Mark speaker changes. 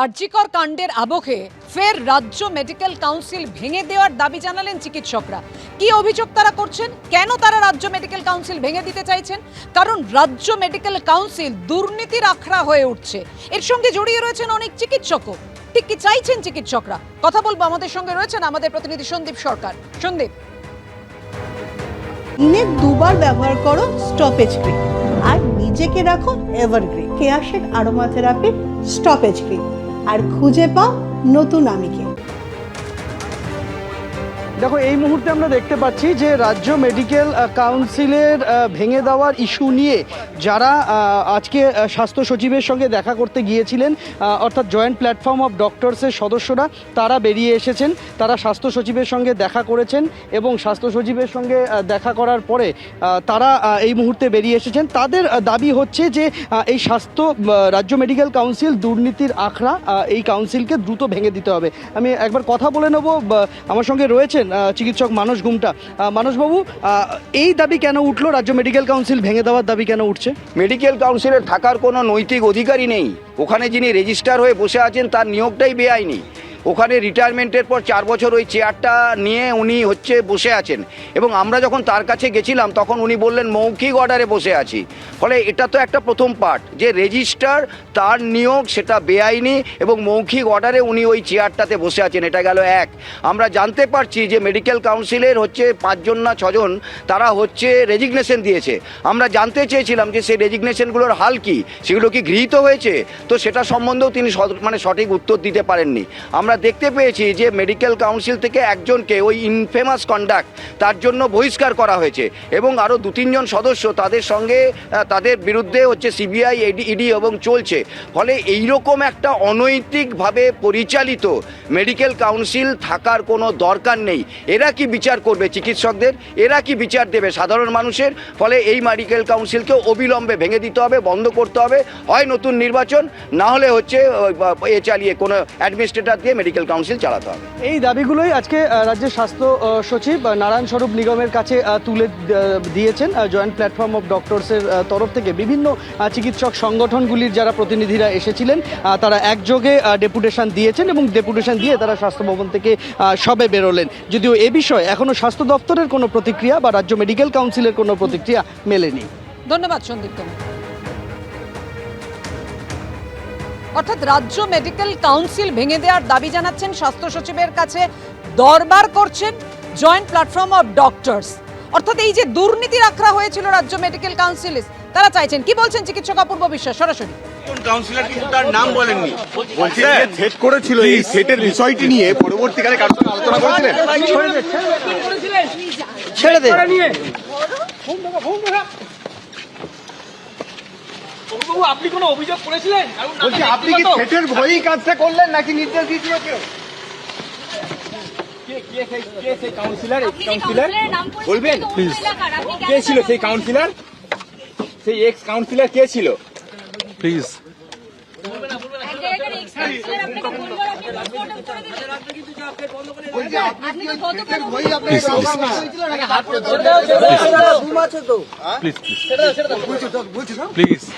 Speaker 1: আরজিকর কাণ্ডের আবহে ফের রাজ্য মেডিকেল কাউন্সিল ভেঙে দেওয়ার দাবি জানালেন চিকিৎসকরা। কি অভিযোগ তারা করছেন, কেন তারা রাজ্য মেডিকেল কাউন্সিল ভেঙে দিতে চাইছেন? কারণ রাজ্য মেডিকেল কাউন্সিল দুর্নীতির আখড়া হয়ে উঠছে, এর সঙ্গে জড়িয়ে রয়েছেন অনেক চিকিৎসকও। ঠিক কি চাইছেন চিকিৎসকরা? কথা বলবো, আমাদের সঙ্গে রয়েছেন আমাদের প্রতিনিধি সন্দীপ সরকার। সন্দীপ,
Speaker 2: দিনে দুবার ব্যবহার করো স্টপেজ ক্রিম আর নিজেকে রাখো evergreen. Keya Seth aroma therapy stop age cream আর খুঁজে পাও নতুন আমিকে।
Speaker 3: দেখো, এই মুহূর্তে আমরা দেখতে পাচ্ছি যে রাজ্য মেডিকেল কাউন্সিলের ভেঙে দেওয়ার ইস্যু নিয়ে যারা আজকে স্বাস্থ্য সচিবের সঙ্গে দেখা করতে গিয়েছিলেন, অর্থাৎ জয়েন্ট প্ল্যাটফর্ম অফ ডক্টরসের সদস্যরা, তারা বেরিয়ে এসেছেন। তারা স্বাস্থ্য সচিবের সঙ্গে দেখা করেছেন এবং স্বাস্থ্য সচিবের সঙ্গে দেখা করার পরে তারা এই মুহূর্তে বেরিয়ে এসেছেন। তাদের দাবি হচ্ছে যে এই রাজ্য মেডিকেল কাউন্সিল দুর্নীতির আখড়া, এই কাউন্সিলকে দ্রুত ভেঙে দিতে হবে। আমি একবার কথা বলে নেব, আমার সঙ্গে রয়েছেন চিকিৎসক মানস গুমটা। মানসবাবু, এই দাবি কেন উঠলো? রাজ্য মেডিকেল কাউন্সিল ভেঙে দেওয়ার দাবি কেন উঠছে?
Speaker 4: মেডিকেল কাউন্সিলের থাকার কোনো নৈতিক অধিকারই নেই। ওখানে যিনি রেজিস্ট্রার হয়ে বসে আছেন তার নিয়োগটাই বেআইনি। ওখানে রিটায়ারমেন্টের পর 4 বছর ওই চেয়ারটা নিয়ে উনি বসে আছেন, এবং আমরা যখন তার কাছে গেছিলাম তখন উনি বললেন মৌখিক অর্ডারে বসে আছি। ফলে এটা তো একটা প্রথম পার্ট, যে রেজিস্ট্রার তার নিয়োগ সেটা বেআইনি এবং মৌখিক অর্ডারে উনি ওই চেয়ারটাতে বসে আছেন। এটা গেল এক। আমরা জানতে পারছি যে মেডিকেল কাউন্সিলের 5 জন না 6 জন তারা রেজিগনেশন দিয়েছে। আমরা জানতে চেয়েছিলাম যে সেই রেজিগনেশনগুলোর হাল কি, সেগুলো কি গৃহীত হয়েছে, তো সেটা সম্বন্ধেও তিনি সঠিক উত্তর দিতে পারেননি। আমরা দেখতে পেয়েছি যে মেডিকেল কাউন্সিল থেকে একজনকে ওই ইনফেমাস কন্ডাক্ট তার জন্য বহিষ্কার করা হয়েছে, এবং আরও 2-3 জন সদস্য তাদের বিরুদ্ধে সিবিআই, ইডি এবং চলছে। ফলে এইরকম একটা অনৈতিকভাবে পরিচালিত মেডিকেল কাউন্সিল থাকার কোনো দরকার নেই। এরা কি বিচার করবে চিকিৎসকদের? এরা কি বিচার দেবে সাধারণ মানুষের? ফলে এই মেডিকেল কাউন্সিলকে অবিলম্বে ভেঙে দিতে হবে, বন্ধ করতে হবে। হয় নতুন নির্বাচন, না হলে চালিয়ে কোনো অ্যাডমিনিস্ট্রেটর দিয়ে মেডিকেল কাউন্সিল চালাতে হবে।
Speaker 3: এই দাবিগুলোই আজকে রাজ্যের স্বাস্থ্য সচিব নারায়ণ স্বরূপ নিগমের কাছে তুলে দিয়েছেন জয়েন্ট প্ল্যাটফর্ম অফ ডক্টরসের তরফ থেকে। বিভিন্ন চিকিৎসক সংগঠনগুলির যারা প্রতিনিধিরা এসেছিলেন তারা একযোগে ডেপুটেশন দিয়েছেন, এবং ডেপুটেশন দিয়ে তারা স্বাস্থ্য ভবন থেকে সবে বেরোলেন। যদিও এ বিষয়ে এখনও স্বাস্থ্য দপ্তরের কোনো প্রতিক্রিয়া বা রাজ্য মেডিকেল কাউন্সিলের কোনো প্রতিক্রিয়া মেলেনি।
Speaker 1: ধন্যবাদ সন্দীপ তোমার। অর্থাৎ রাজ্য মেডিকেল কাউন্সিল ভেঙে দেওয়ার দাবি জানাচ্ছেন, স্বাস্থ্য সচিবের কাছে দরবার করছেন জয়েন্ট প্ল্যাটফর্ম অফ ডক্টরস। অর্থাৎ এই যে দুর্নীতির আখড়া হয়েছিল রাজ্য মেডিকেল কাউন্সিলে, তারা চাইছেন। কি বলছেন চিকিৎসক অপূর্ব বিশ্বাস সরাসরি?
Speaker 5: কাউন্সিলর কিন্তু তার নাম বলেননি, বলছেন যে সেট করেছিল। এই সেটের বিষয়টি নিয়ে পরবর্তীকালে কারোর সঙ্গে আলোচনা করেছিলেন?
Speaker 3: ছেড়ে দে।
Speaker 6: আপনি কোনো অভিযোগ করেছিলেন?
Speaker 5: বলছি, আপনি কি সেটের ভয়েই কাজটা করলেন নাকি নির্দেশ দিয়েছিল কেউ?
Speaker 6: কে সেই কাউন্সিলর? বলবেন প্লিজ, কে ছিল সেই কাউন্সিলর? সেই এক্স কাউন্সিলর কে ছিল প্লিজ?
Speaker 5: প্লিজ